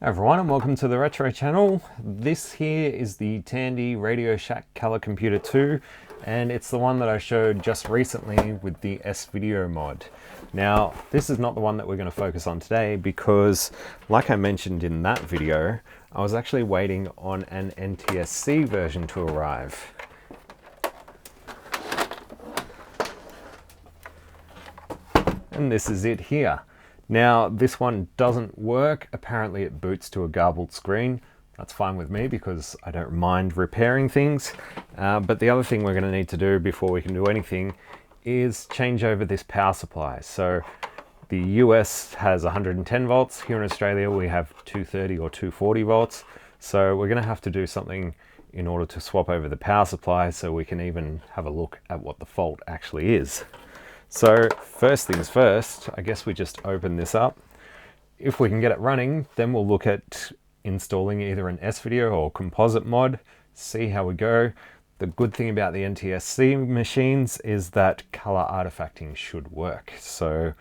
Hi everyone and welcome to the Retro channel. This here is the Tandy Radio Shack Color Computer 2 and it's the one that I showed just recently with the S-Video mod. Now this is not the one that we're going to focus on today because, like I mentioned in that video, I was actually waiting on an NTSC version to arrive. And this is it here. Now this one doesn't work. Apparently it boots to a garbled screen. That's fine with me because I don't mind repairing things. But the other thing we're going to need to do before we can do anything is change over this power supply. So the US has 110 volts. Here in Australia we have 230 or 240 volts. So we're going to have to do something in order to swap over the power supply so we can even have a look at what the fault actually is. So first things first, I guess we just open this up. If we can get it running, then we'll look at installing either an S-Video or Composite mod, see how we go. The good thing about the NTSC machines is that color artifacting should work. So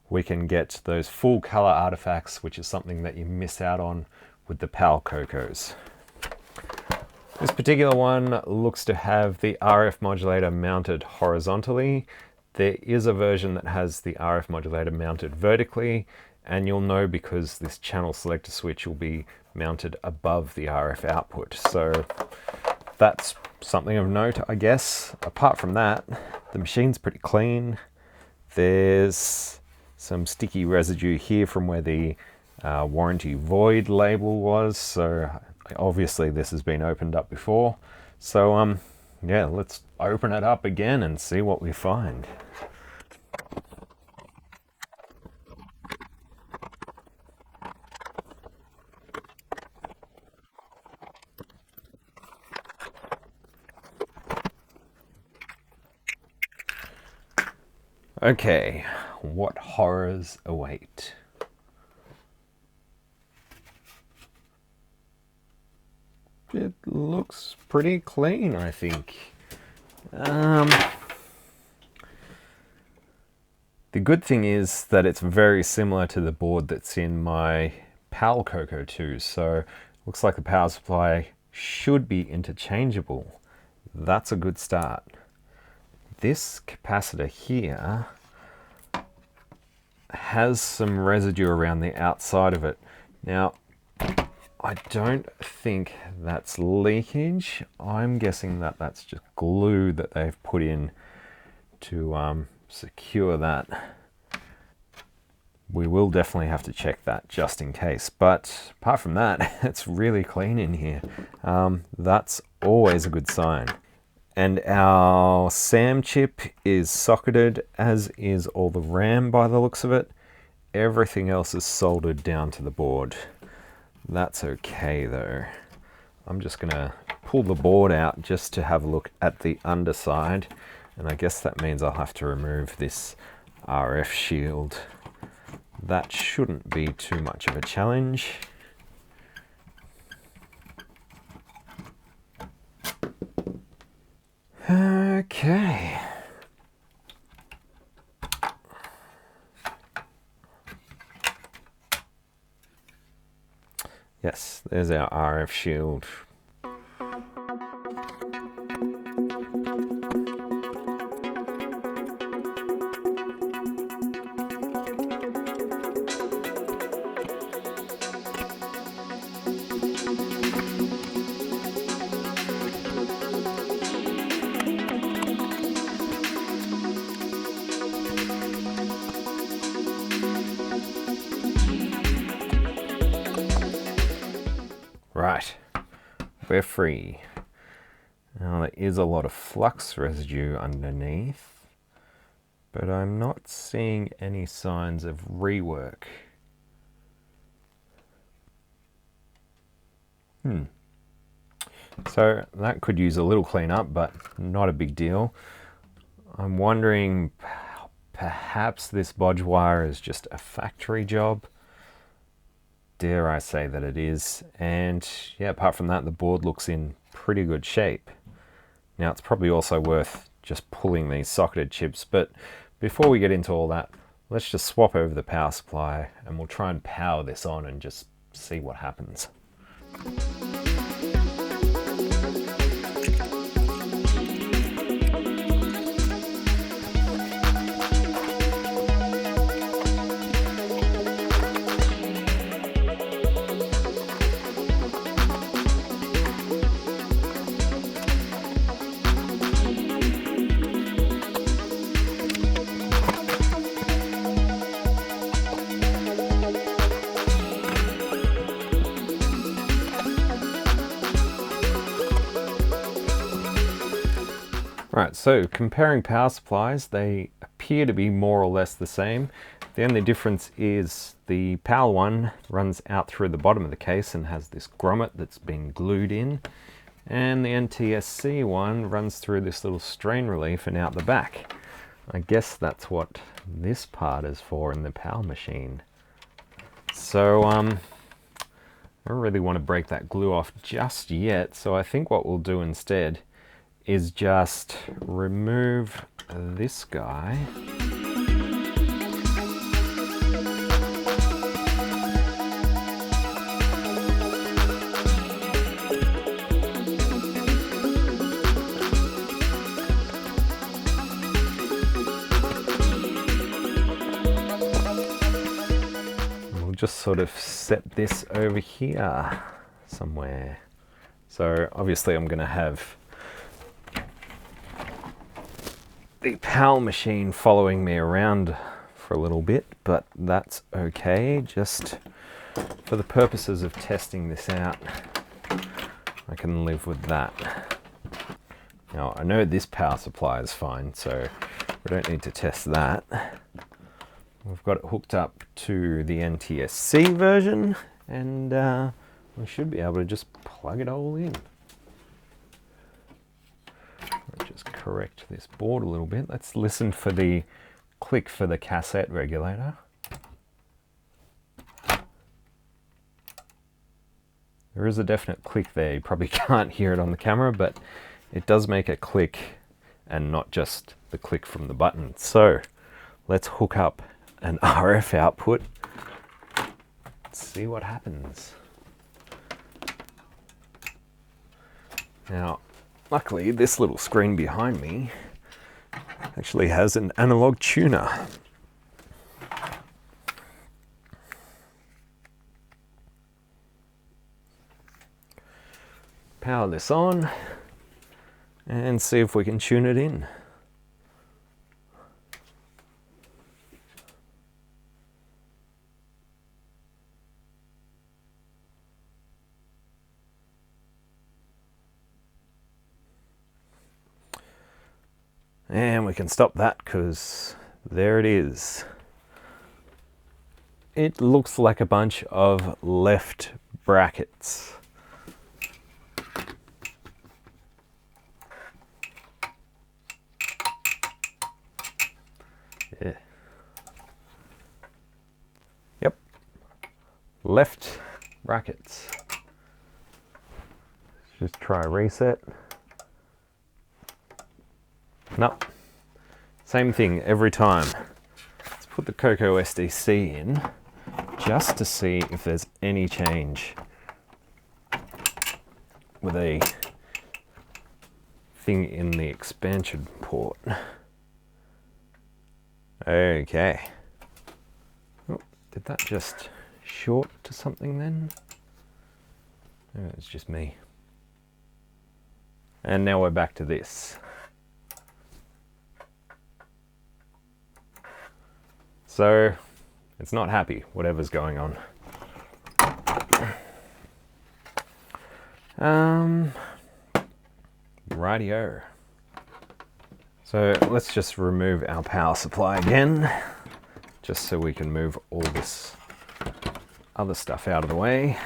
we can get those full color artifacts, which is something that you miss out on with the PAL CoCos. This particular one looks to have the RF modulator mounted horizontally. There is a version that has the RF modulator mounted vertically, and you'll know because this channel selector switch will be mounted above the RF output. So that's something of note, I guess. Apart from that, the machine's pretty clean. There's some sticky residue here from where the warranty void label was, so obviously this has been opened up before. So yeah, let's open it up again and see what we find. Okay, what horrors await? It looks pretty clean, I think. The good thing is that it's very similar to the board that's in my PAL CoCo2, so looks like the power supply should be interchangeable. That's a good start. This capacitor here has some residue around the outside of it. Now, I don't think that's leakage. I'm guessing that that's just glue that they've put in to secure that. We will definitely have to check that just in case. But apart from that, it's really clean in here. That's always a good sign. And our SAM chip is socketed, as is all the RAM by the looks of it. Everything else is soldered down to the board. That's okay though. I'm just gonna pull the board out just to have a look at the underside. And I guess that means I'll have to remove this RF shield. That shouldn't be too much of a challenge. Okay. Yes, there's our RF shield. Right, we're free. Now there is a lot of flux residue underneath, but I'm not seeing any signs of rework. So that could use a little cleanup, but not a big deal. I'm wondering, perhaps this bodge wire is just a factory job. Dare I say that it is. And yeah, apart from that, the board looks in pretty good shape. Now it's probably also worth just pulling these socketed chips, but before we get into all that, let's just swap over the power supply and we'll try and power this on and just see what happens. Right, so comparing power supplies, they appear to be more or less the same. The only difference is the power one runs out through the bottom of the case and has this grommet that's been glued in, and the NTSC one runs through this little strain relief and out the back. I guess that's what this part is for in the power machine. So I don't really want to break that glue off just yet, so I think what we'll do instead is just remove this guy. We'll just sort of set this over here somewhere. So obviously I'm going to have the power machine following me around for a little bit, but that's okay. Just for the purposes of testing this out, I can live with that. Now, I know this power supply is fine, so we don't need to test that. We've got it hooked up to the NTSC version, and we should be able to just plug it all in. Just correct this board a little bit. Let's listen for the click for the cassette regulator. There is a definite click there. You probably can't hear it on the camera, but it does make a click and not just the click from the button. So let's hook up an RF output. Let's see what happens. Now, luckily, this little screen behind me actually has an analog tuner. Power this on and see if we can tune it in. And we can stop that because there it is. It looks like a bunch of left brackets. Yeah. Yep. Left brackets. Just try a reset. Nope. Same thing every time. Let's put the CoCo SDC in just to see if there's any change with a thing in the expansion port. Okay. Oh, did that just short to something then? Oh, it's just me. And now we're back to this. So it's not happy, whatever's going on. Rightio. So let's just remove our power supply again, just so we can move all this other stuff out of the way.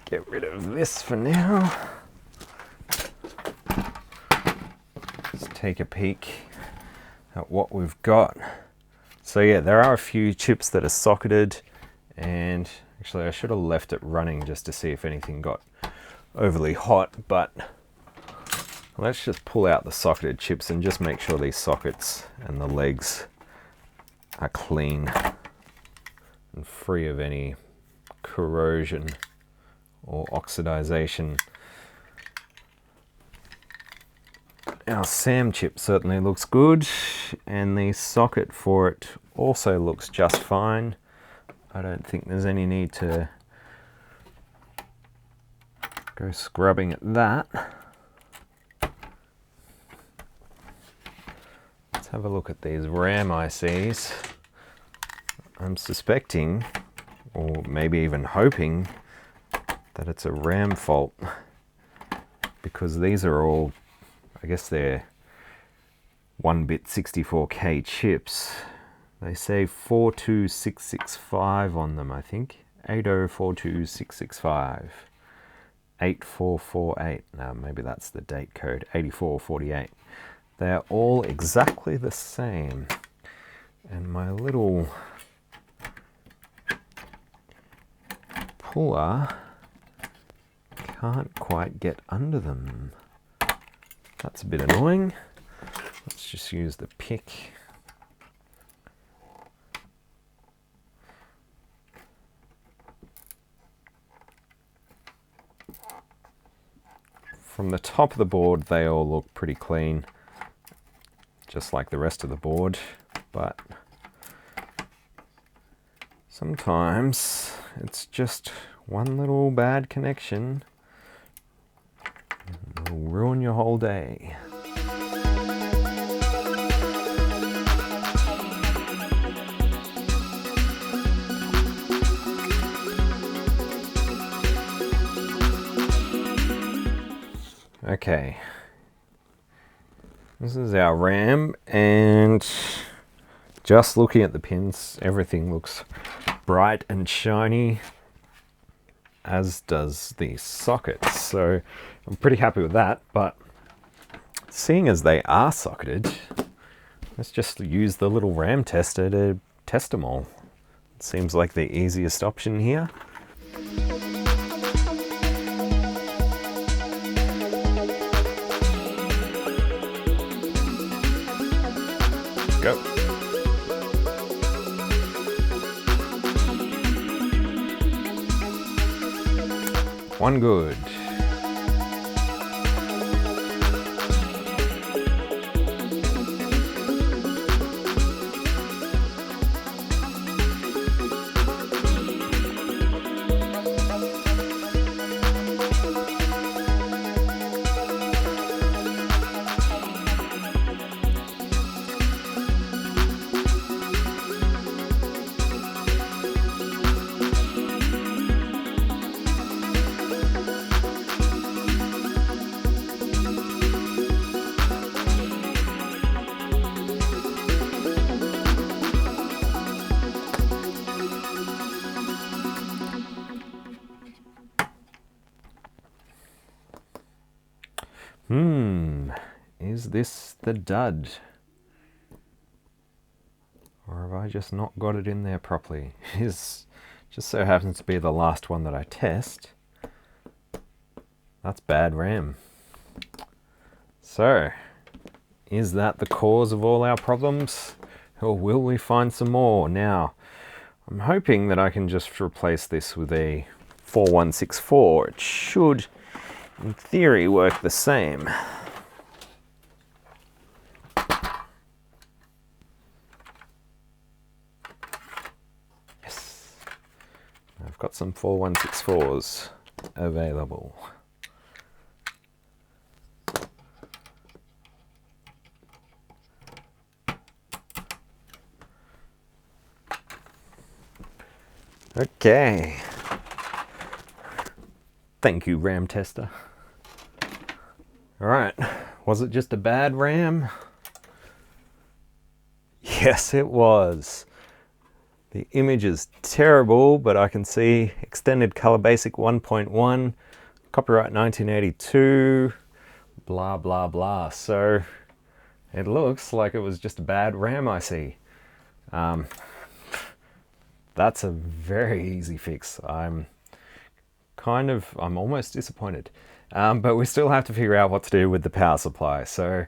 Get rid of this for now. Let's take a peek at what we've got. So yeah, there are a few chips that are socketed, and actually I should have left it running just to see if anything got overly hot, but let's just pull out the socketed chips and just make sure these sockets and the legs are clean and free of any corrosion or oxidization. Our SAM chip certainly looks good, and the socket for it also looks just fine. I don't think there's any need to go scrubbing at that. Let's have a look at these RAM ICs. I'm suspecting, or maybe even hoping, that it's a RAM fault, because these are all, I guess they're 1-bit 64K chips. They say 42665 on them, I think. 8042665. 8448. Now maybe that's the date code. 8448. They're all exactly the same. And my little puller can't quite get under them. That's a bit annoying. Let's just use the pick. From the top of the board, they all look pretty clean, just like the rest of the board, but sometimes it's just one little bad connection. It'll ruin your whole day. Okay, this is our RAM, and just looking at the pins, everything looks bright and shiny, as does the sockets. So I'm pretty happy with that, but seeing as they are socketed, let's just use the little RAM tester to test them all. It seems like the easiest option here. Go. One good. Is this the dud? Or have I just not got it in there properly? It just so happens to be the last one that I test. That's bad RAM. So, is that the cause of all our problems? Or will we find some more? Now, I'm hoping that I can just replace this with a 4164. It should, in theory, work the same. Yes. I've got some 4164s available. Okay. Thank you, RAM tester. All right, was it just a bad RAM? Yes, it was. The image is terrible, but I can see extended color basic 1.1, copyright 1982, blah, blah, blah. So it looks like it was just a bad RAM IC. That's a very easy fix. I'm almost disappointed. But we still have to figure out what to do with the power supply. So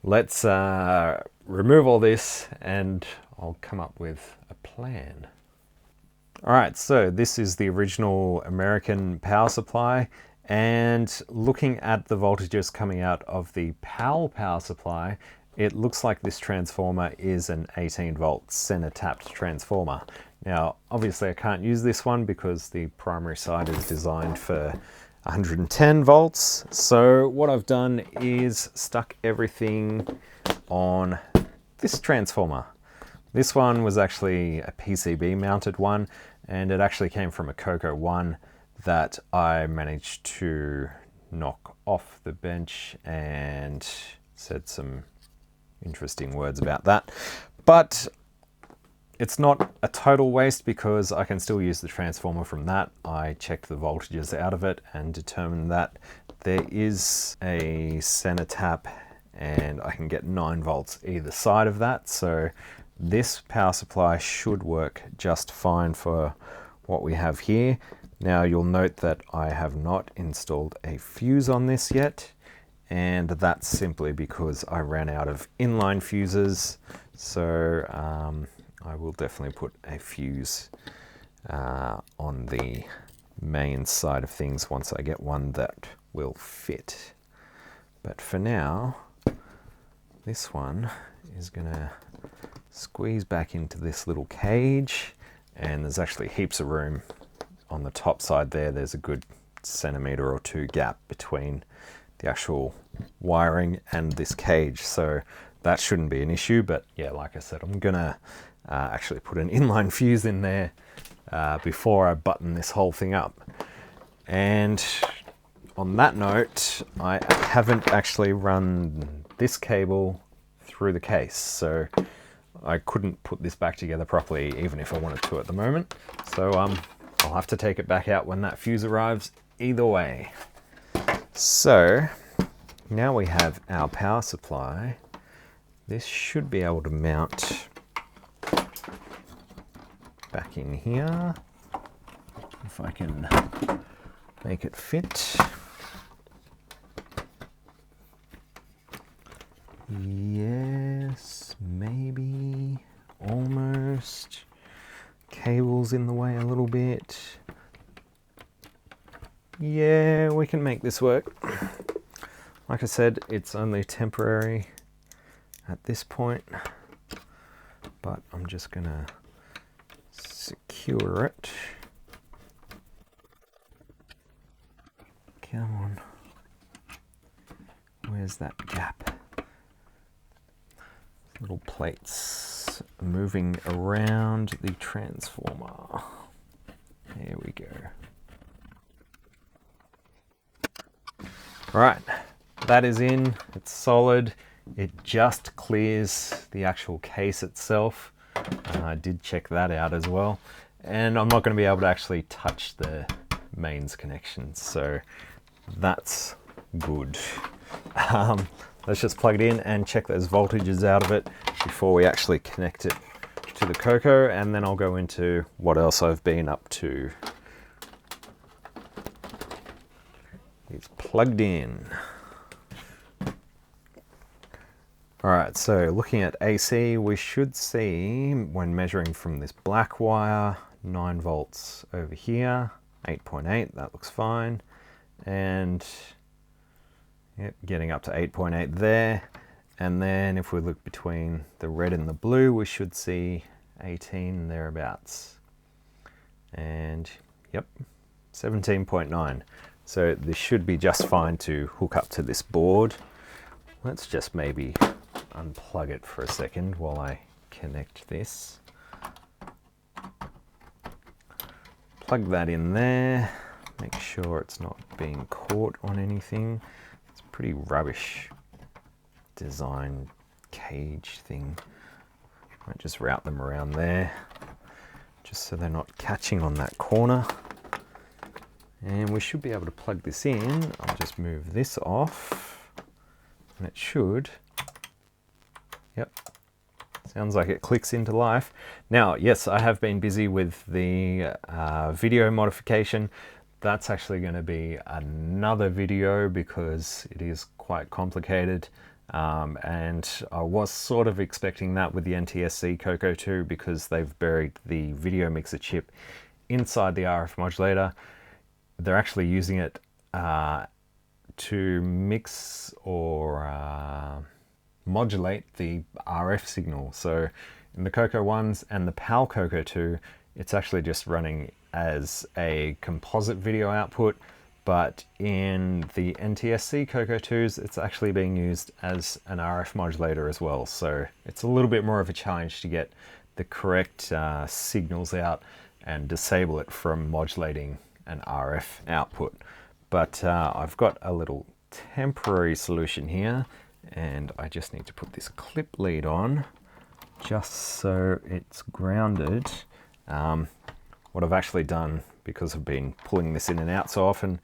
let's remove all this and I'll come up with a plan. All right, so this is the original American power supply, and looking at the voltages coming out of the PAL power supply, it looks like this transformer is an 18 volt center tapped transformer. Now, obviously I can't use this one because the primary side is designed for 110 volts. So what I've done is stuck everything on this transformer. This one was actually a PCB mounted one, and it actually came from a CoCo2 that I managed to knock off the bench and said some interesting words about that. But it's not a total waste because I can still use the transformer from that. I checked the voltages out of it and determined that there is a center tap and I can get 9 volts either side of that. So this power supply should work just fine for what we have here. Now you'll note that I have not installed a fuse on this yet, and that's simply because I ran out of inline fuses. So I will definitely put a fuse on the main side of things once I get one that will fit. But for now, this one is gonna squeeze back into this little cage, and there's actually heaps of room on the top side there. There's a good centimeter or 2 gap between the actual wiring and this cage, so that shouldn't be an issue. But yeah, like I said, I'm gonna actually put an inline fuse in there before I button this whole thing up. And on that note, I haven't actually run this cable through the case, so I couldn't put this back together properly even if I wanted to at the moment. So I'll have to take it back out when that fuse arrives either way. So now we have our power supply. This should be able to mount back in here if I can make it fit. Yes, maybe, almost. Cable's in the way a little bit. Yeah, we can make this work. Like I said, it's only temporary at this point, but I'm just gonna secure it. Come on. Where's that gap? Little plates moving around the transformer. There we go. All right, that is in, it's solid. It just clears the actual case itself. I did check that out as well. And I'm not going to be able to actually touch the mains connections, so that's good. Let's just plug it in and check those voltages out of it before we actually connect it to the CoCo, and then I'll go into what else I've been up to. It's plugged in. All right, so looking at AC, we should see when measuring from this black wire, 9 volts over here, 8.8, that looks fine. And yep, getting up to 8.8 there. And then if we look between the red and the blue, we should see 18 thereabouts. And yep, 17.9. So this should be just fine to hook up to this board. Let's just maybe unplug it for a second while I connect this. Plug that in there. Make sure it's not being caught on anything. It's a pretty rubbish design cage thing. Might just route them around there just so they're not catching on that corner. And we should be able to plug this in. I'll just move this off and it should, yep, sounds like it clicks into life. Now, yes, I have been busy with the video modification. That's actually going to be another video because it is quite complicated. and I was sort of expecting that with the NTSC CoCo2 because they've buried the video mixer chip inside the RF modulator. They're actually using it to mix or modulate the RF signal. So in the CoCo1s and the PAL CoCo2, it's actually just running as a composite video output, but in the NTSC CoCo2s, it's actually being used as an RF modulator as well. So it's a little bit more of a challenge to get the correct signals out and disable it from modulating an RF output. But I've got a little temporary solution here, and I just need to put this clip lead on just so it's grounded. What I've actually done, because I've been pulling this in and out so often,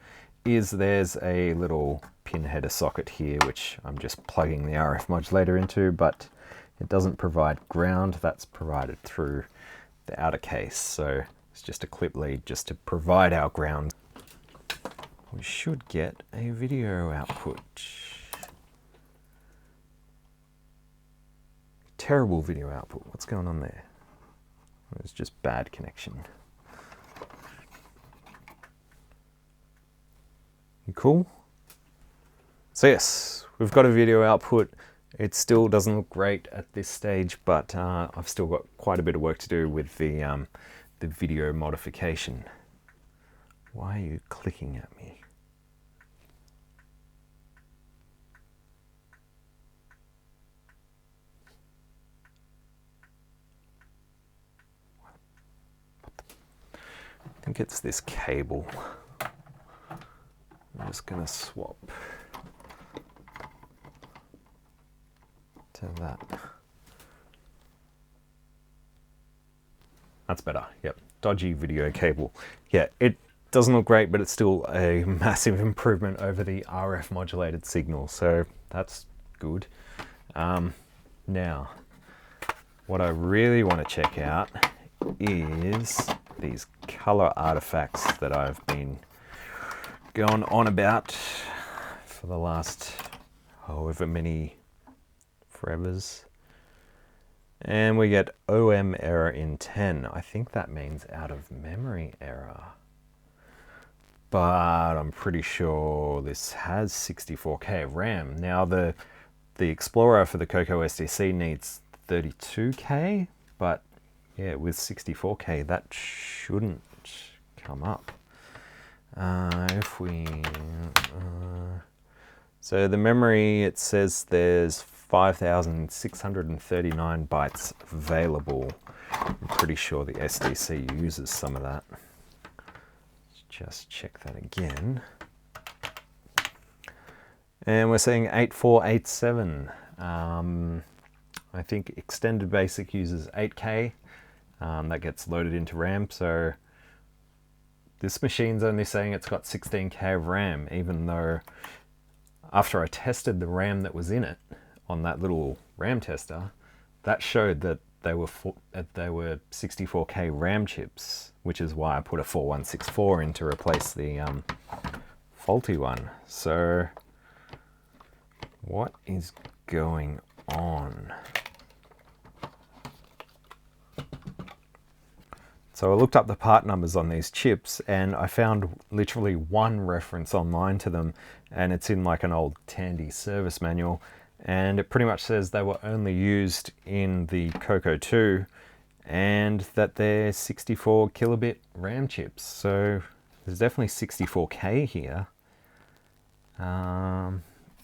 is there's a little pin header socket here which I'm just plugging the RF modulator into, but it doesn't provide ground. That's provided through the outer case, so it's just a clip lead just to provide our ground. We should get a video output. Terrible video output. What's going on there? It's just bad connection. You cool? So yes, we've got a video output. It still doesn't look great at this stage, but I've still got quite a bit of work to do with the video modification. Why are you clicking at me? I think it's this cable. I'm just going to swap to that. That's better. Yep. Dodgy video cable. Yeah, it doesn't look great, but it's still a massive improvement over the RF modulated signal, so that's good. Now, what I really want to check out is these color artifacts that I've been going on about for the last however many forevers. And we get OM error in 10. I think that means out of memory error. But I'm pretty sure this has 64K of RAM. Now the Explorer for the CoCo SDC needs 32K, but yeah, with 64K that shouldn't come up. If we so the memory, it says there's 5,639 bytes available. I'm pretty sure the SDC uses some of that. Let's just check that again. And we're saying 8487. I think Extended Basic uses 8K. That gets loaded into RAM, so this machine's only saying it's got 16K of RAM, even though after I tested the RAM that was in it on that little RAM tester, that showed that they were 64K RAM chips, which is why I put a 4164 in to replace the faulty one. So what is going on? So I looked up the part numbers on these chips and I found literally one reference online to them, and it's in like an old Tandy service manual, and it pretty much says they were only used in the CoCo2 and that they're 64 kilobit RAM chips. So there's definitely 64K here.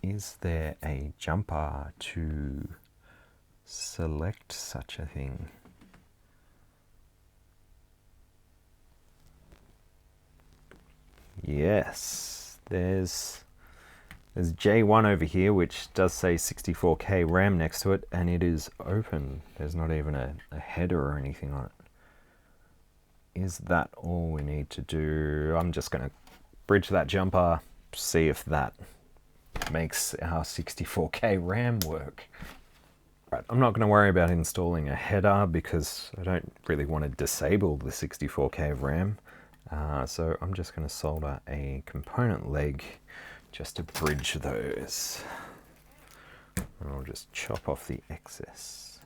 Is there a jumper to select such a thing? Yes, there's J1 over here, which does say 64K RAM next to it, and it is open. There's not even a header or anything on it. Is that all we need to do? I'm just going to bridge that jumper, see if that makes our 64K RAM work. Right, I'm not going to worry about installing a header because I don't really want to disable the 64K of RAM. So I'm just going to solder a component leg just to bridge those. And I'll just chop off the excess.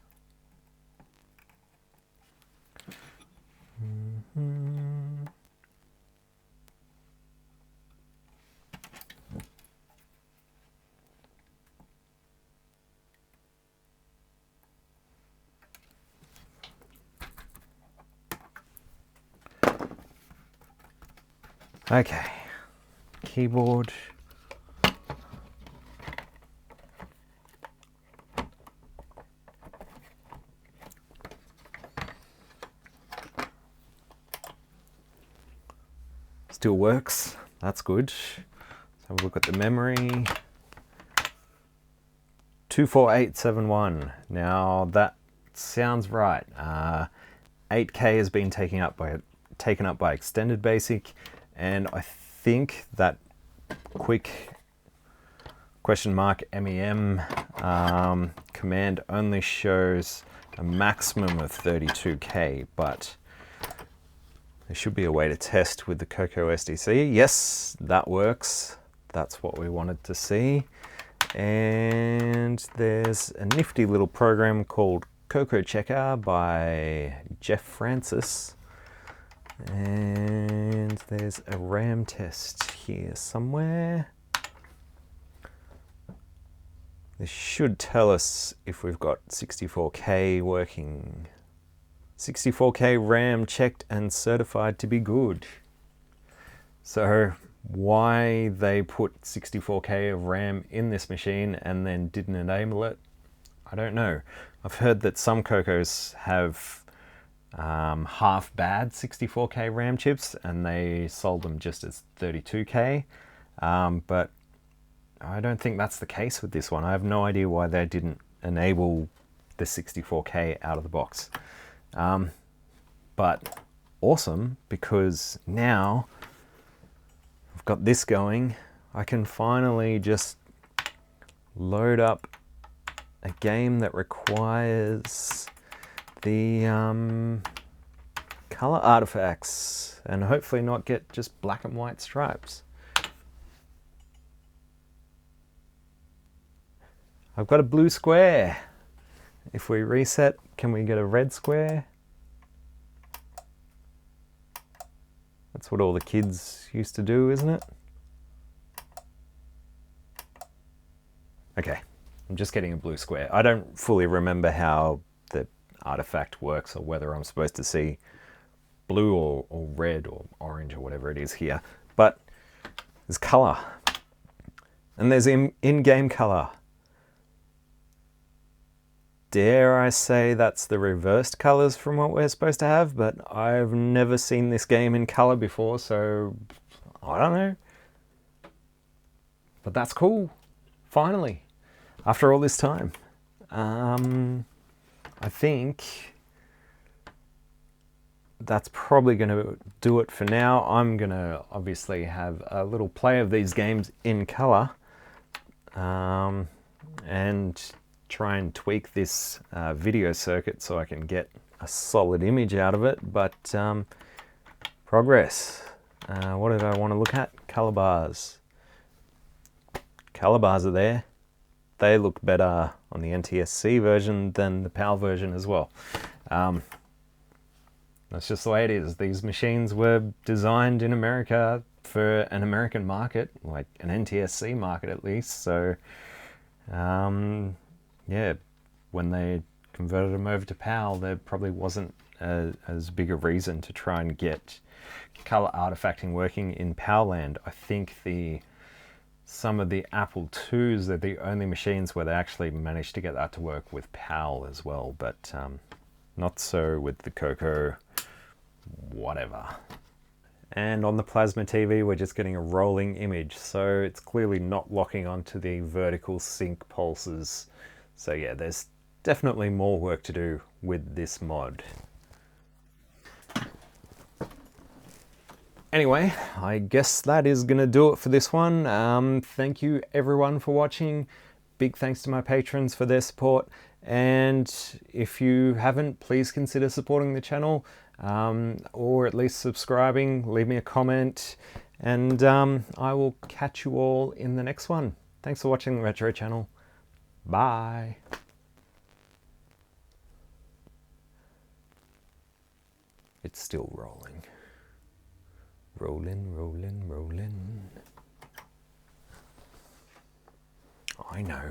Okay, keyboard. Still works, that's good. Let's have a look at the memory. 24871. Now that sounds right. 8K has been taken up by Extended Basic, and I think that quick $MEM command only shows a maximum of 32K, but there should be a way to test with the CoCo SDC. Yes, that works. That's what we wanted to see. And there's a nifty little program called CoCo Checker by Jeff Francis. And there's a RAM test here somewhere. This should tell us if we've got 64K working. 64K RAM checked and certified to be good. So why they put 64K of RAM in this machine and then didn't enable it, I don't know. I've heard that some CoCos have half bad 64K RAM chips and they sold them just as 32K, but I don't think that's the case with this one. I have no idea why they didn't enable the 64K out of the box. But awesome, because now I've got this going, I can finally just load up a game that requires the color artifacts and hopefully not get just black and white stripes. I've got a blue square. If we reset, can we get a red square? That's what all the kids used to do, isn't it? Okay, I'm just getting a blue square. I don't fully remember how the artifact works or whether I'm supposed to see blue or red or orange or whatever it is here. But there's color. And there's in-game color. Dare I say that's the reversed colors from what we're supposed to have, but I've never seen this game in color before, so I don't know. But that's cool, finally, after all this time. I think that's probably going to do it for now. I'm going to obviously have a little play of these games in color and try and tweak this video circuit so I can get a solid image out of it, but progress. What did I want to look at? Color bars. Color bars are there. They look better on the NTSC version than the PAL version as well. That's just the way it is. These machines were designed in America for an American market, like an NTSC market at least, so yeah, when they converted them over to PAL, there probably wasn't as big a reason to try and get color artifacting working in PAL land. I think some of the Apple IIs are the only machines where they actually managed to get that to work with PAL as well, but not so with the CoCo whatever. And on the plasma TV, we're just getting a rolling image, so it's clearly not locking onto the vertical sync pulses. So yeah, there's definitely more work to do with this mod. Anyway, I guess that is going to do it for this one. Thank you everyone for watching. Big thanks to my patrons for their support. And if you haven't, please consider supporting the channel, or at least subscribing, leave me a comment, and I will catch you all in the next one. Thanks for watching the Retro Channel. Bye. It's still rolling. Rolling, rolling, rolling. I know.